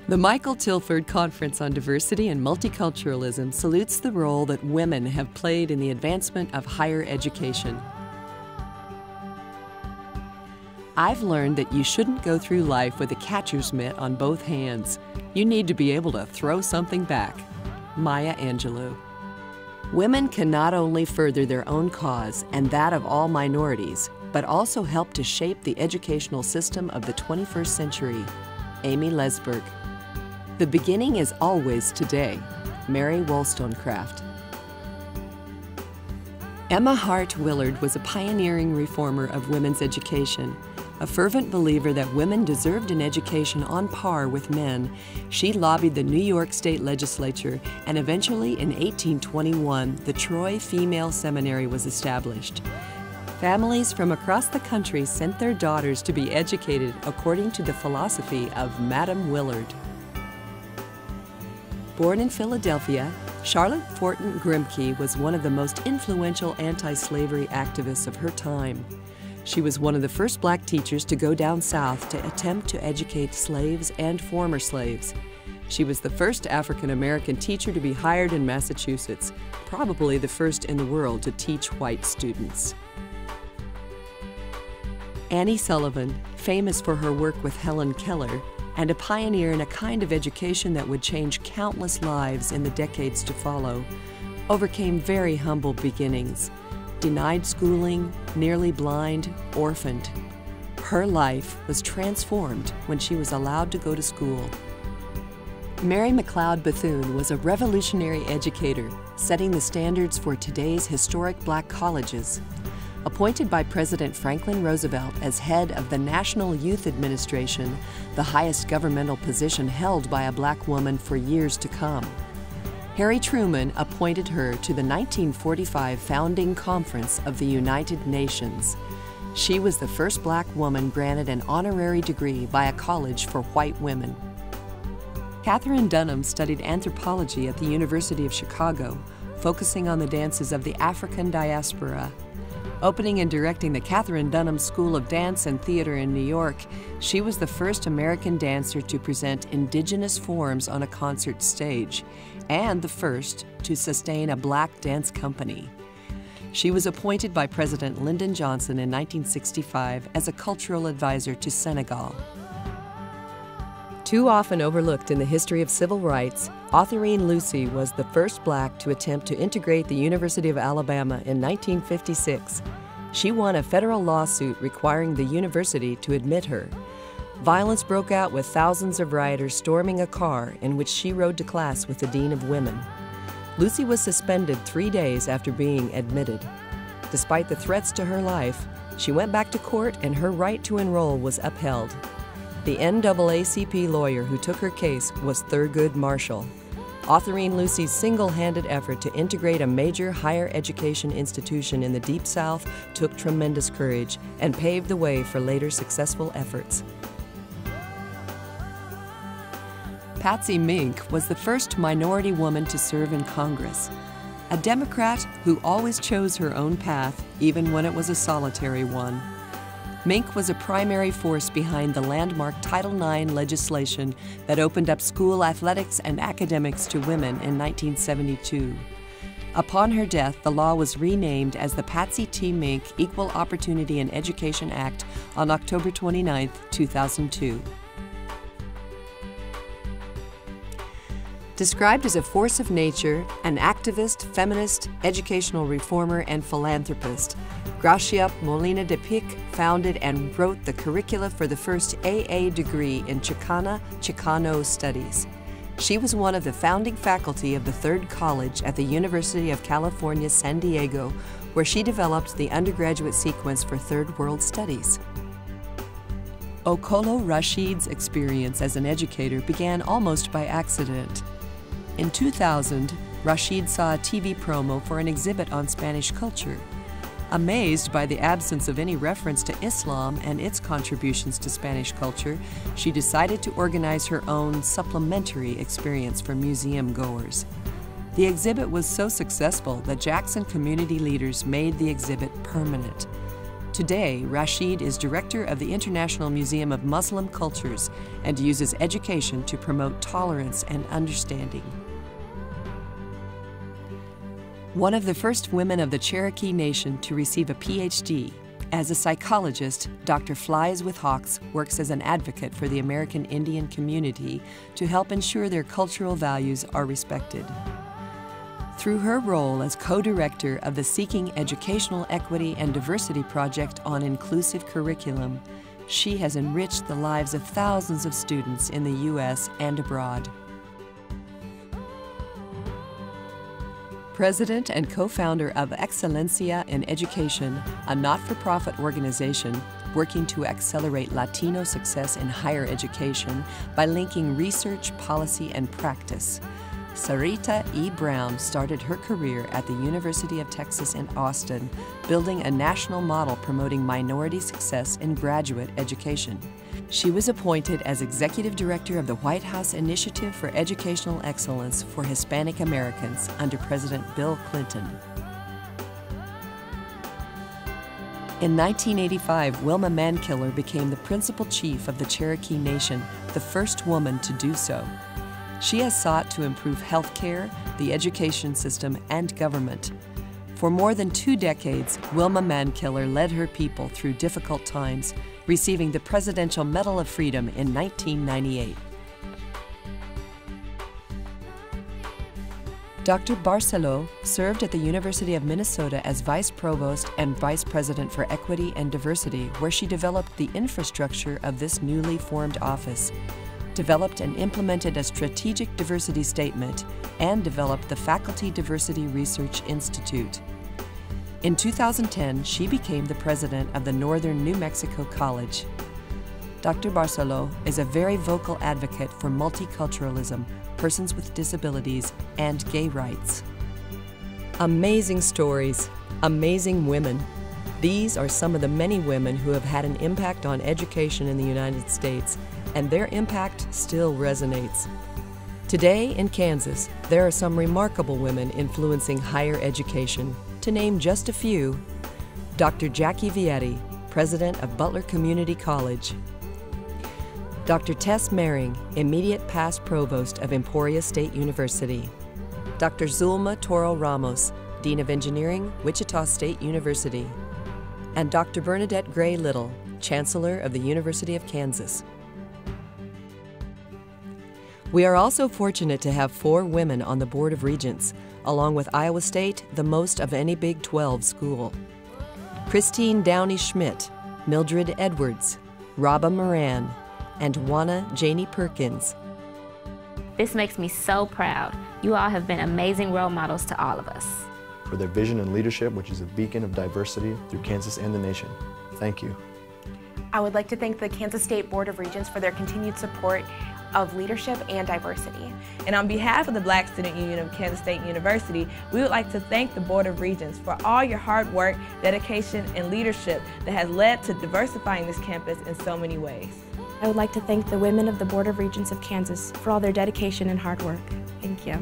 The Michael Tilford Conference on Diversity and Multiculturalism salutes the role that women have played in the advancement of higher education. I've learned that you shouldn't go through life with a catcher's mitt on both hands. You need to be able to throw something back. Maya Angelou. Women can not only further their own cause and that of all minorities, but also help to shape the educational system of the 21st century. Amy Lesberg. The beginning is always today. Mary Wollstonecraft. Emma Hart Willard was a pioneering reformer of women's education. A fervent believer that women deserved an education on par with men, she lobbied the New York State Legislature, and eventually in 1821, the Troy Female Seminary was established. Families from across the country sent their daughters to be educated according to the philosophy of Madame Willard. Born in Philadelphia, Charlotte Fortin Grimke was one of the most influential anti-slavery activists of her time. She was one of the first black teachers to go down south to attempt to educate slaves and former slaves. She was the first African-American teacher to be hired in Massachusetts, probably the first in the world to teach white students. Annie Sullivan, famous for her work with Helen Keller, and a pioneer in a kind of education that would change countless lives in the decades to follow, overcame very humble beginnings. Denied schooling, nearly blind, orphaned. Her life was transformed when she was allowed to go to school. Mary McLeod Bethune was a revolutionary educator, setting the standards for today's historic black colleges. Appointed by President Franklin Roosevelt as head of the National Youth Administration, the highest governmental position held by a black woman for years to come. Harry Truman appointed her to the 1945 Founding Conference of the United Nations. She was the first black woman granted an honorary degree by a college for white women. Katherine Dunham studied anthropology at the University of Chicago, focusing on the dances of the African diaspora. Opening and directing the Katherine Dunham School of Dance and Theater in New York, she was the first American dancer to present indigenous forms on a concert stage, and the first to sustain a black dance company. She was appointed by President Lyndon Johnson in 1965 as a cultural advisor to Senegal. Too often overlooked in the history of civil rights, Autherine Lucy was the first black to attempt to integrate the University of Alabama in 1956. She won a federal lawsuit requiring the university to admit her. Violence broke out with thousands of rioters storming a car in which she rode to class with the Dean of Women. Lucy was suspended 3 days after being admitted. Despite the threats to her life, she went back to court and her right to enroll was upheld. The NAACP lawyer who took her case was Thurgood Marshall. Autherine Lucy's single-handed effort to integrate a major higher education institution in the Deep South took tremendous courage and paved the way for later successful efforts. Patsy Mink was the first minority woman to serve in Congress. A Democrat who always chose her own path, even when it was a solitary one. Mink was a primary force behind the landmark Title IX legislation that opened up school athletics and academics to women in 1972. Upon her death, the law was renamed as the Patsy T. Mink Equal Opportunity in Education Act on October 29, 2002. Described as a force of nature, an activist, feminist, educational reformer, and philanthropist, Gloria Molina de Pic founded and wrote the curricula for the first AA degree in Chicano studies. She was one of the founding faculty of the Third College at the University of California, San Diego, where she developed the undergraduate sequence for Third World Studies. Okolo Rashid's experience as an educator began almost by accident. In 2000, Rashid saw a TV promo for an exhibit on Spanish culture. Amazed by the absence of any reference to Islam and its contributions to Spanish culture, she decided to organize her own supplementary experience for museum goers. The exhibit was so successful that Jackson community leaders made the exhibit permanent. Today, Rashid is director of the International Museum of Muslim Cultures and uses education to promote tolerance and understanding. One of the first women of the Cherokee Nation to receive a PhD, as a psychologist, Dr. Flies with Hawks works as an advocate for the American Indian community to help ensure their cultural values are respected. Through her role as co-director of the Seeking Educational Equity and Diversity Project on Inclusive Curriculum, she has enriched the lives of thousands of students in the U.S. and abroad. President and co-founder of Excelencia in Education, a not-for-profit organization working to accelerate Latino success in higher education by linking research, policy, and practice. Sarita E. Brown started her career at the University of Texas in Austin, building a national model promoting minority success in graduate education. She was appointed as Executive Director of the White House Initiative for Educational Excellence for Hispanic Americans under President Bill Clinton. In 1985, Wilma Mankiller became the principal chief of the Cherokee Nation, the first woman to do so. She has sought to improve health care, the education system, and government. For more than 2 decades, Wilma Mankiller led her people through difficult times, receiving the Presidential Medal of Freedom in 1998. Dr. Barcelo served at the University of Minnesota as Vice Provost and Vice President for Equity and Diversity, where she developed the infrastructure of this newly formed office, developed and implemented a strategic diversity statement, and developed the Faculty Diversity Research Institute. In 2010, she became the president of the Northern New Mexico College. Dr. Barcelo is a very vocal advocate for multiculturalism, persons with disabilities, and gay rights. Amazing stories, amazing women. These are some of the many women who have had an impact on education in the United States, and their impact still resonates. Today in Kansas, there are some remarkable women influencing higher education. To name just a few: Dr. Jackie Vietti, president of Butler Community College; Dr. Tess Mehring, immediate past provost of Emporia State University; Dr. Zulma Toro Ramos, dean of engineering, Wichita State University; and Dr. Bernadette Gray Little, chancellor of the University of Kansas. We are also fortunate to have 4 women on the Board of Regents, along with Iowa State, the most of any Big 12 school. Christine Downey Schmidt, Mildred Edwards, Rabba Moran, and Juana Janie Perkins. This makes me so proud. You all have been amazing role models to all of us. For their vision and leadership, which is a beacon of diversity through Kansas and the nation. Thank you. I would like to thank the Kansas State Board of Regents for their continued support of leadership and diversity. And on behalf of the Black Student Union of Kansas State University, we would like to thank the Board of Regents for all your hard work, dedication, and leadership that has led to diversifying this campus in so many ways. I would like to thank the women of the Board of Regents of Kansas for all their dedication and hard work. Thank you.